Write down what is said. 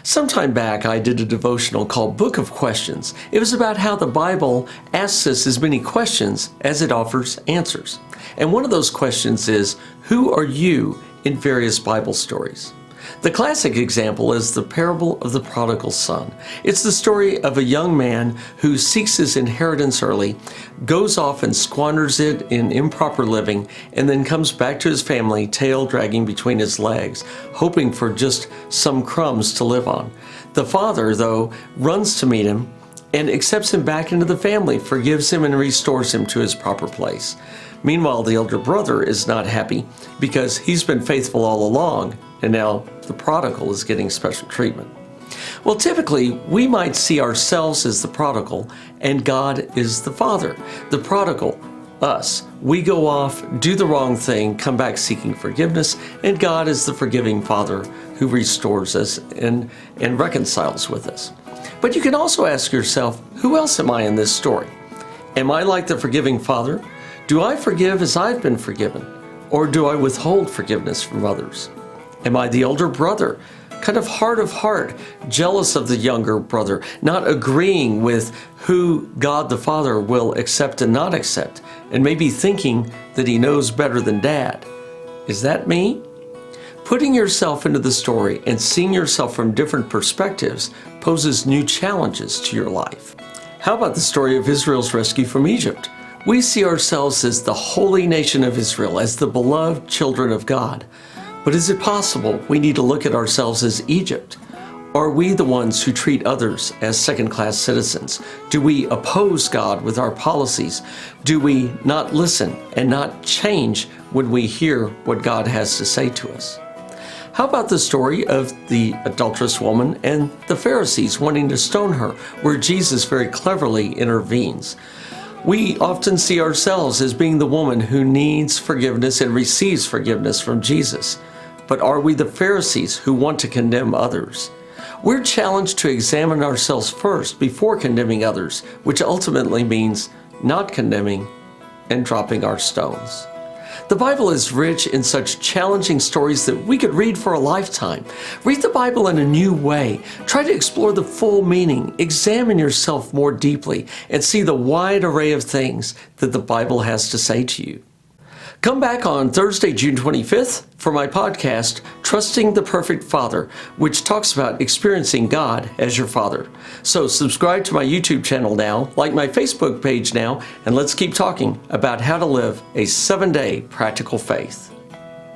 Sometime back, I did a devotional called Book of Questions. It was about how the Bible asks us as many questions as it offers answers. And one of those questions is, who are you in various Bible stories? The classic example is the parable of the prodigal son. It's the story of a young man who seeks his inheritance early, goes off and squanders it in improper living, and then comes back to his family, tail dragging between his legs, hoping for just some crumbs to live on. The father, though, runs to meet him and accepts him back into the family, forgives him, and restores him to his proper place. Meanwhile, the elder brother is not happy because he's been faithful all along, and now the prodigal is getting special treatment. Well, typically, we might see ourselves as the prodigal, and God is the father. The prodigal, us. We go off, do the wrong thing, come back seeking forgiveness, and God is the forgiving father who restores us and reconciles with us. But you can also ask yourself, who else am I in this story? Am I like the forgiving father? Do I forgive as I've been forgiven? Or do I withhold forgiveness from others? Am I the elder brother, kind of heart of heart, jealous of the younger brother, not agreeing with who God the Father will accept and not accept, and maybe thinking that he knows better than Dad? Is that me? Putting yourself into the story and seeing yourself from different perspectives poses new challenges to your life. How about the story of Israel's rescue from Egypt? We see ourselves as the holy nation of Israel, as the beloved children of God. But is it possible we need to look at ourselves as Egypt? Are we the ones who treat others as second-class citizens? Do we oppose God with our policies? Do we not listen and not change when we hear what God has to say to us? How about the story of the adulterous woman and the Pharisees wanting to stone her, where Jesus very cleverly intervenes? We often see ourselves as being the woman who needs forgiveness and receives forgiveness from Jesus. But are we the Pharisees who want to condemn others? We're challenged to examine ourselves first before condemning others, which ultimately means not condemning and dropping our stones. The Bible is rich in such challenging stories that we could read for a lifetime. Read the Bible in a new way. Try to explore the full meaning. Examine yourself more deeply and see the wide array of things that the Bible has to say to you. Come back on Thursday, June 25th for my podcast, Trusting the Perfect Father, which talks about experiencing God as your Father. So subscribe to my YouTube channel now, like my Facebook page now, and let's keep talking about how to live a 7-day practical faith.